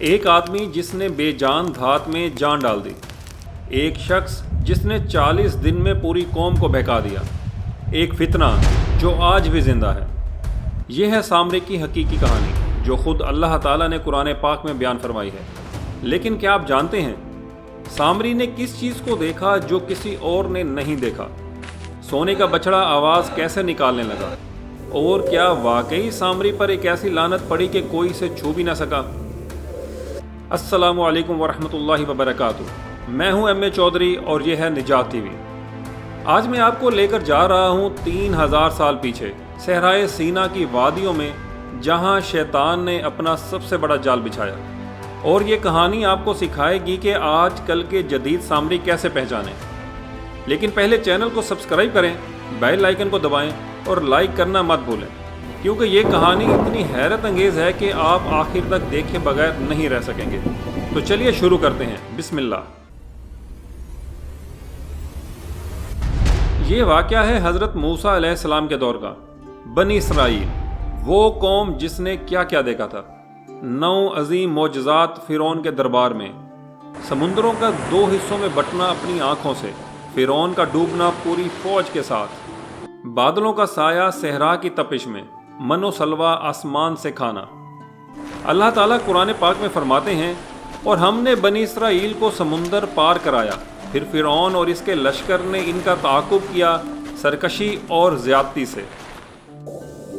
ایک آدمی جس نے بے جان دھات میں جان ڈال دی، ایک شخص جس نے 40 دن میں پوری قوم کو بہکا دیا، ایک فتنہ جو آج بھی زندہ ہے۔ یہ ہے سامری کی حقیقی کہانی جو خود اللہ تعالیٰ نے قرآن پاک میں بیان فرمائی ہے۔ لیکن کیا آپ جانتے ہیں سامری نے کس چیز کو دیکھا جو کسی اور نے نہیں دیکھا؟ سونے کا بچڑا آواز کیسے نکالنے لگا؟ اور کیا واقعی سامری پر ایک ایسی لعنت پڑی کہ کوئی اسے چھو بھی نہ سکا؟ السلام علیکم ورحمۃ اللہ وبرکاتہ۔ میں ہوں ایم اے چودھری اور یہ ہے نجات ٹی وی۔ آج میں آپ کو لے کر جا رہا ہوں 3000 سال پیچھے صحرائے سینا کی وادیوں میں، جہاں شیطان نے اپنا سب سے بڑا جال بچھایا۔ اور یہ کہانی آپ کو سکھائے گی کہ آج کل کے جدید سامری کیسے پہچانیں۔ لیکن پہلے چینل کو سبسکرائب کریں، بیل آئیکن کو دبائیں اور لائک کرنا مت بھولیں، کیونکہ یہ کہانی اتنی حیرت انگیز ہے کہ آپ آخر تک دیکھے بغیر نہیں رہ سکیں گے۔ تو چلیے شروع کرتے ہیں، بسم اللہ۔ یہ واقعہ ہے حضرت موسیٰ علیہ السلام کے دور کا۔ بنی اسرائیل، وہ قوم جس نے کیا کیا دیکھا تھا۔ 9 عظیم معجزات فرعون کے دربار میں، سمندروں کا 2 حصوں میں بٹنا اپنی آنکھوں سے، فرعون کا ڈوبنا پوری فوج کے ساتھ، بادلوں کا سایہ صحرا کی تپش میں، من و سلوہ آسمان سے کھانا۔ اللہ تعالیٰ قرآن پاک میں فرماتے ہیں، اور ہم نے بنی اسرائیل کو سمندر پار کرایا، پھر فرعون اور اس کے لشکر نے ان کا تعاقب کیا سرکشی اور زیادتی سے۔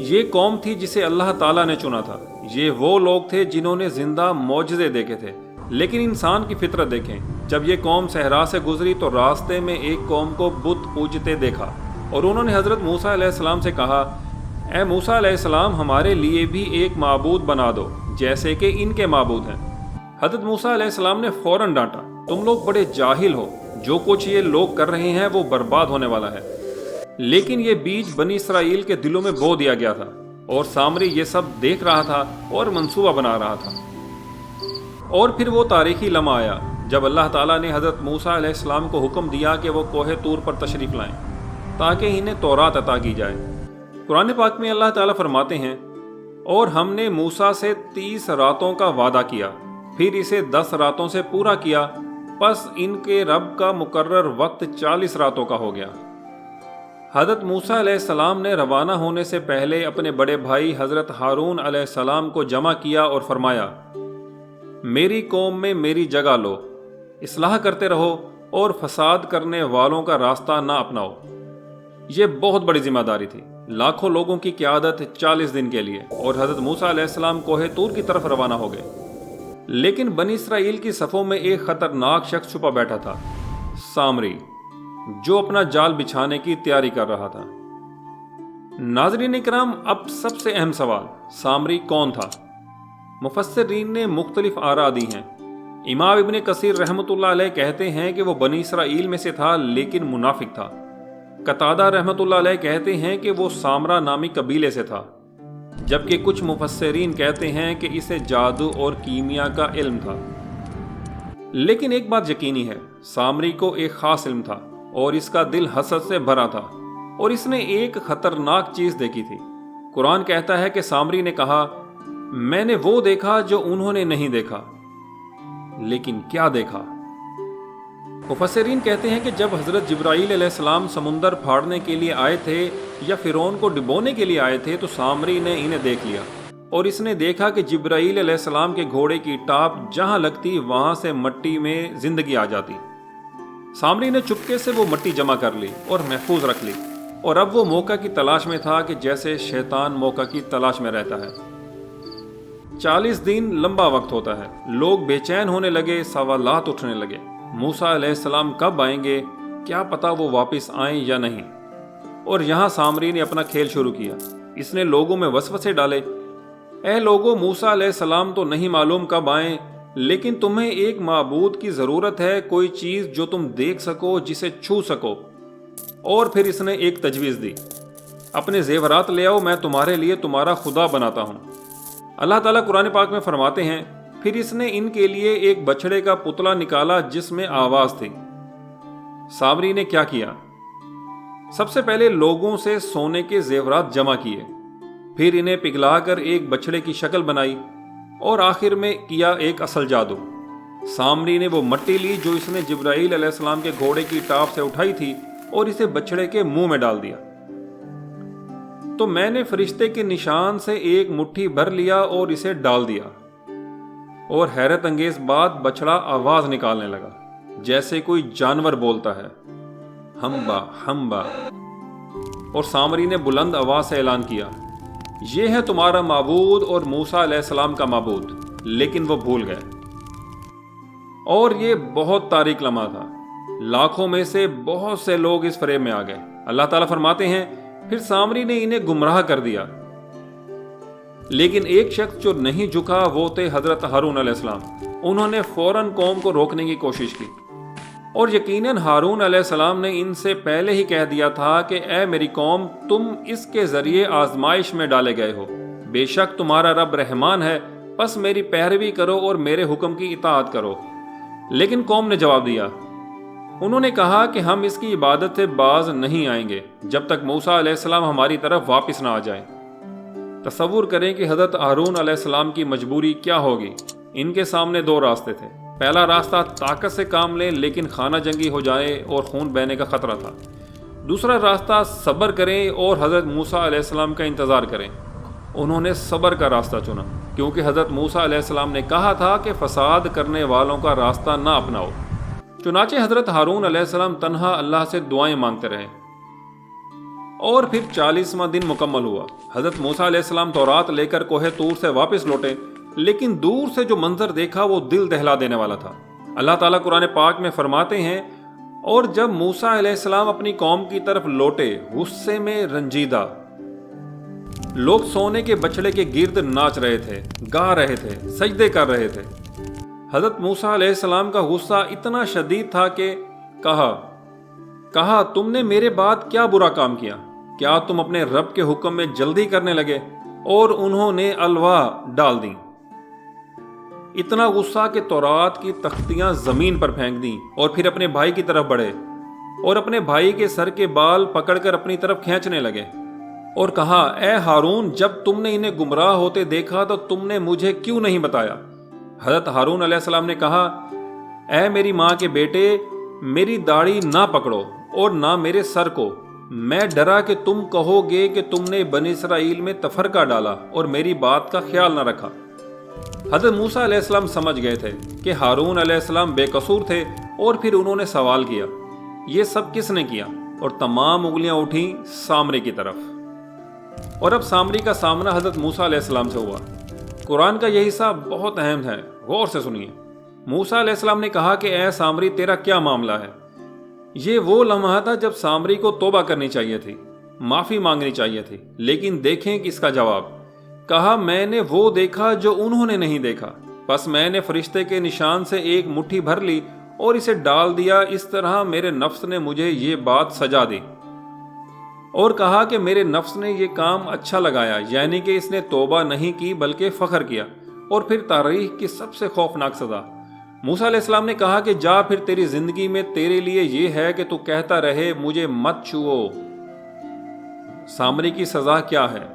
یہ قوم تھی جسے اللہ تعالیٰ نے چنا تھا۔ یہ وہ لوگ تھے جنہوں نے زندہ معجزے دیکھے تھے۔ لیکن انسان کی فطرت دیکھیں، جب یہ قوم صحرا سے گزری تو راستے میں ایک قوم کو بت پوجتے دیکھا، اور انہوں نے حضرت موسیٰ علیہ السلام سے کہا، اے موسیٰ علیہ السلام، ہمارے لیے بھی ایک معبود بنا دو جیسے کہ ان کے معبود ہیں۔ حضرت موسیٰ علیہ السلام نے فوراً ڈانٹا، تم لوگ بڑے جاہل ہو، جو کچھ یہ لوگ کر رہے ہیں وہ برباد ہونے والا ہے۔ لیکن یہ بیج بنی اسرائیل کے دلوں میں بو دیا گیا تھا، اور سامری یہ سب دیکھ رہا تھا اور منصوبہ بنا رہا تھا۔ اور پھر وہ تاریخی لمحہ آیا جب اللہ تعالیٰ نے حضرت موسیٰ علیہ السلام کو حکم دیا کہ وہ کوہ طور پر تشریف لائیں تاکہ انہیں تورات عطا کی جائے۔ قرآن پاک میں اللہ تعالیٰ فرماتے ہیں، اور ہم نے موسیٰ سے 30 راتوں کا وعدہ کیا، پھر اسے 10 راتوں سے پورا کیا، پس ان کے رب کا مقرر وقت 40 راتوں کا ہو گیا۔ حضرت موسیٰ علیہ السلام نے روانہ ہونے سے پہلے اپنے بڑے بھائی حضرت ہارون علیہ السلام کو جمع کیا اور فرمایا، میری قوم میں میری جگہ لو، اصلاح کرتے رہو اور فساد کرنے والوں کا راستہ نہ اپناؤ۔ یہ بہت بڑی ذمہ داری تھی، لاکھوں لوگوں کی قیادت 40 دن کے لیے، اور حضرت موسیٰ علیہ السلام کوہ طور کی طرف روانہ ہو گئے۔ لیکن بنی اسرائیل کی صفوں میں ایک خطرناک شخص چھپا بیٹھا تھا، سامری، جو اپنا جال بچھانے کی تیاری کر رہا تھا۔ ناظرین کرام، اب سب سے اہم سوال، سامری کون تھا؟ مفسرین نے مختلف آراء دی ہیں۔ امام ابن کثیر رحمۃ اللہ علیہ کہتے ہیں کہ وہ بنی اسرائیل میں سے تھا لیکن منافق تھا۔ قتادہ رحمۃ اللہ علیہ کہتے ہیں کہ وہ سامرا نامی قبیلے سے تھا، جبکہ کچھ مفسرین کہتے ہیں کہ اسے جادو اور کیمیا کا علم تھا۔ لیکن ایک بات یقینی ہے، سامری کو ایک خاص علم تھا، اور اس کا دل حسد سے بھرا تھا، اور اس نے ایک خطرناک چیز دیکھی تھی۔ قرآن کہتا ہے کہ سامری نے کہا، میں نے وہ دیکھا جو انہوں نے نہیں دیکھا۔ لیکن کیا دیکھا؟ مفسرین کہتے ہیں کہ جب حضرت جبرائیل علیہ السلام سمندر پھاڑنے کے لیے آئے تھے یا فرعون کو ڈبونے کے لیے آئے تھے تو سامری نے انہیں دیکھ لیا، اور اس نے دیکھا کہ جبرائیل علیہ السلام کے گھوڑے کی ٹاپ جہاں لگتی وہاں سے مٹی میں زندگی آ جاتی۔ سامری نے چپکے سے وہ مٹی جمع کر لی اور محفوظ رکھ لی، اور اب وہ موقع کی تلاش میں تھا کہ جیسے شیطان موقع کی تلاش میں رہتا ہے۔ 40 دن لمبا وقت ہوتا ہے، لوگ بے چین ہونے لگے، سوالات اٹھنے لگے، موسیٰ علیہ السلام کب آئیں گے؟ کیا پتا وہ واپس آئیں یا نہیں؟ اور یہاں سامری نے اپنا کھیل شروع کیا۔ اس نے لوگوں میں وسوسے ڈالے، اے لوگوں، موسیٰ علیہ السلام تو نہیں معلوم کب آئیں، لیکن تمہیں ایک معبود کی ضرورت ہے، کوئی چیز جو تم دیکھ سکو، جسے چھو سکو۔ اور پھر اس نے ایک تجویز دی، اپنے زیورات لے آؤ، میں تمہارے لیے تمہارا خدا بناتا ہوں۔ اللہ تعالیٰ قرآن پاک میں فرماتے ہیں، پھر اس نے ان کے لیے ایک بچڑے کا پتلا نکالا جس میں آواز تھی۔ سامری نے کیا کیا؟ سب سے پہلے لوگوں سے سونے کے زیورات جمع کیے، پھر انہیں پگھلا کر ایک بچڑے کی شکل بنائی، اور آخر میں کیا ایک اصل جادو۔ سامری نے وہ مٹی لی جو اس نے جبرائیل علیہ السلام کے گھوڑے کی ٹاپ سے اٹھائی تھی اور اسے بچڑے کے منہ میں ڈال دیا۔ تو میں نے فرشتے کے نشان سے ایک مٹھی بھر لیا اور اسے ڈال دیا، اور حیرت انگیز بات، بچڑا آواز نکالنے لگا جیسے کوئی جانور بولتا ہے، ہمبا ہمبا۔ اور سامری نے بلند آواز سے اعلان کیا، یہ ہے تمہارا معبود اور موسیٰ علیہ السلام کا معبود، لیکن وہ بھول گئے۔ اور یہ بہت تاریک لمحہ تھا، لاکھوں میں سے بہت سے لوگ اس فریب میں آ گئے۔ اللہ تعالیٰ فرماتے ہیں پھر سامری نے انہیں گمراہ کر دیا، لیکن ایک شخص جو نہیں جھکا وہ تھے حضرت ہارون علیہ السلام۔ انہوں نے فوراً قوم کو روکنے کی کوشش کی، اور یقیناً ہارون علیہ السلام نے ان سے پہلے ہی کہہ دیا تھا کہ اے میری قوم، تم اس کے ذریعے آزمائش میں ڈالے گئے ہو، بے شک تمہارا رب رحمان ہے، پس میری پیروی کرو اور میرے حکم کی اطاعت کرو۔ لیکن قوم نے جواب دیا، انہوں نے کہا کہ ہم اس کی عبادت سے باز نہیں آئیں گے جب تک موسیٰ علیہ السلام ہماری طرف واپس نہ آ جائیں۔ تصور کریں کہ حضرت ہارون علیہ السلام کی مجبوری کیا ہوگی۔ ان کے سامنے دو راستے تھے۔ پہلا راستہ طاقت سے کام لیں لیکن خانہ جنگی ہو جائے اور خون بہنے کا خطرہ تھا۔ دوسرا راستہ صبر کریں اور حضرت موسیٰ علیہ السلام کا انتظار کریں۔ انہوں نے صبر کا راستہ چنا، کیونکہ حضرت موسیٰ علیہ السلام نے کہا تھا کہ فساد کرنے والوں کا راستہ نہ اپناؤ۔ چنانچہ حضرت ہارون علیہ السلام تنہا اللہ سے دعائیں مانگتے رہے، اور پھر 40واں دن مکمل ہوا۔ حضرت موسیٰ علیہ السلام تورات لے کر کوہ طور سے واپس لوٹے، لیکن دور سے جو منظر دیکھا وہ دل دہلا دینے والا تھا۔ اللہ تعالیٰ قرآن پاک میں فرماتے ہیں، اور جب موسیٰ علیہ السلام اپنی قوم کی طرف لوٹے غصے میں رنجیدہ، لوگ سونے کے بچڑے کے گرد ناچ رہے تھے، گا رہے تھے، سجدے کر رہے تھے۔ حضرت موسیٰ علیہ السلام کا غصہ اتنا شدید تھا کہ کہا تم نے میرے بعد کیا برا کام کیا؟ کیا تم اپنے رب کے حکم میں جلدی کرنے لگے؟ اور انہوں نے الواح ڈال دیں۔ اتنا غصہ کہ تورات کی تختیاں زمین پر پھینک دیں، اور پھر اپنے بھائی کی طرف بڑھے اور اپنے بھائی کے سر کے بال پکڑ کر اپنی طرف کھینچنے لگے، اور کہا اے ہارون، جب تم نے انہیں گمراہ ہوتے دیکھا تو تم نے مجھے کیوں نہیں بتایا؟ حضرت ہارون علیہ السلام نے کہا، اے میری ماں کے بیٹے، میری داڑھی نہ پکڑو اور نہ میرے سر کو، میں ڈرا کہ تم کہو گے کہ تم نے بنی اسرائیل میں تفرقہ ڈالا اور میری بات کا خیال نہ رکھا۔ حضرت موسیٰ علیہ السلام سمجھ گئے تھے کہ ہارون علیہ السلام بے قصور تھے، اور پھر انہوں نے سوال کیا، یہ سب کس نے کیا؟ اور تمام انگلیاں اٹھیں سامری کی طرف۔ اور اب سامری کا سامنا حضرت موسیٰ علیہ السلام سے ہوا۔ قرآن کا یہ حصہ بہت اہم ہے، غور سے سنیے۔ موسیٰ علیہ السلام نے کہا کہ اے سامری، تیرا کیا معاملہ ہے؟ یہ وہ لمحہ تھا جب سامری کو توبہ کرنی چاہیے تھی، معافی مانگنی چاہیے تھی، لیکن دیکھیں کہ اس کا جواب۔ کہا میں نے وہ دیکھا جو انہوں نے نہیں دیکھا، پس میں نے فرشتے کے نشان سے ایک مٹھی بھر لی اور اسے ڈال دیا، اس طرح میرے نفس نے مجھے یہ بات سجا دی۔ اور کہا کہ میرے نفس نے یہ کام اچھا لگایا، یعنی کہ اس نے توبہ نہیں کی بلکہ فخر کیا۔ اور پھر تاریخ کی سب سے خوفناک سزا۔ موسیٰ علیہ السلام نے کہا کہ جا، پھر تیری زندگی میں تیرے لیے یہ ہے کہ تو کہتا رہے مجھے مت چھوؤ۔ سامری کی سزا کیا ہے؟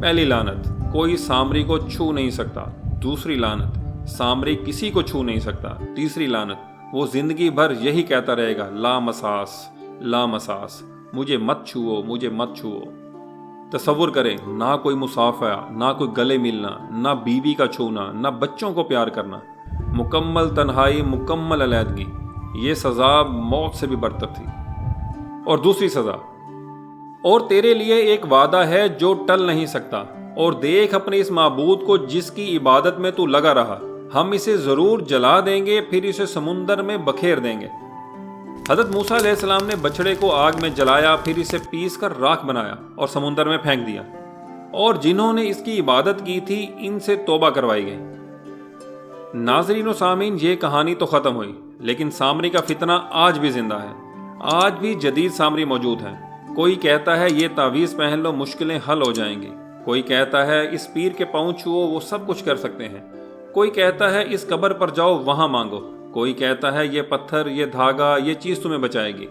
پہلی لعنت، کوئی سامری کو چھو نہیں سکتا۔ دوسری لعنت، سامری کسی کو چھو نہیں سکتا۔ تیسری لعنت، وہ زندگی بھر یہی کہتا رہے گا، لا مساس لا مساس، مجھے مت چھوؤ، مجھے مت چھوؤ۔ تصور کریں، نہ کوئی مصافحہ، نہ کوئی گلے ملنا، نہ بیوی کا چھونا، نہ بچوں کو پیار کرنا، مکمل تنہائی، مکمل علیحدگی۔ یہ سزا موت سے بھی برتر تھی۔ اور دوسری سزا، اور تیرے لیے ایک وعدہ ہے جو ٹل نہیں سکتا، اور دیکھ اپنے اس معبود کو جس کی عبادت میں تو لگا رہا، ہم اسے ضرور جلا دیں گے، پھر اسے سمندر میں بکھیر دیں گے۔ حضرت موسیٰ علیہ السلام نے بچڑے کو آگ میں جلایا، پھر اسے پیس کر راکھ بنایا اور سمندر میں پھینک دیا، اور جنہوں نے اس کی عبادت کی تھی ان سے توبہ کروائی گئی۔ ناظرین و سامعین، یہ کہانی تو ختم ہوئی، لیکن سامری کا فتنہ آج بھی زندہ ہے۔ آج بھی جدید سامری موجود ہیں۔ کوئی کہتا ہے یہ تعویذ پہن لو، مشکلیں حل ہو جائیں گی۔ کوئی کہتا ہے اس پیر کے پاؤں چھوؤ، وہ سب کچھ کر سکتے ہیں۔ کوئی کہتا ہے اس قبر پر جاؤ، وہاں مانگو۔ کوئی کہتا ہے یہ پتھر، یہ دھاگا، یہ چیز تمہیں بچائے گی۔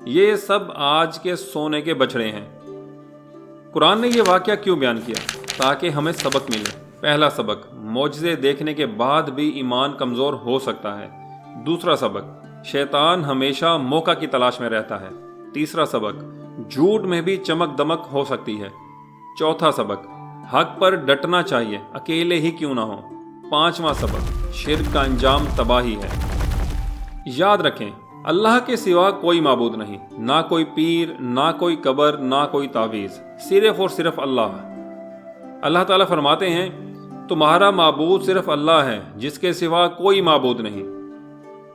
یہ سب آج کے سونے کے بچڑے ہیں۔ قرآن نے یہ واقعہ کیوں بیان کیا؟ تاکہ ہمیں سبق ملے۔ پہلا سبق، معجزے دیکھنے کے بعد بھی ایمان کمزور ہو سکتا ہے۔ دوسرا سبق، شیطان ہمیشہ موقع کی تلاش میں رہتا ہے۔ تیسرا سبق، جھوٹ میں بھی چمک دمک ہو سکتی ہے۔ چوتھا سبق، حق پر ڈٹنا چاہیے، اکیلے ہی کیوں نہ ہو۔ پانچواں سبق، شرک کا انجام تباہی ہے۔ یاد رکھیں، اللہ کے سوا کوئی معبود نہیں، نہ کوئی پیر، نہ کوئی قبر، نہ کوئی تعویذ، صرف اور صرف اللہ۔ اللہ تعالیٰ فرماتے ہیں، تمہارا معبود صرف اللہ ہے، جس کے سوا کوئی معبود نہیں۔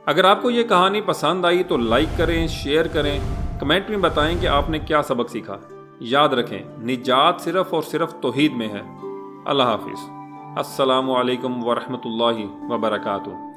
اگر آپ کو یہ کہانی پسند آئی تو لائک کریں، شیئر کریں، کمنٹ میں بتائیں کہ آپ نے کیا سبق سیکھا۔ یاد رکھیں، نجات صرف اور صرف توحید میں ہے۔ اللہ حافظ۔ السلام علیکم ورحمۃ اللہ وبرکاتہ۔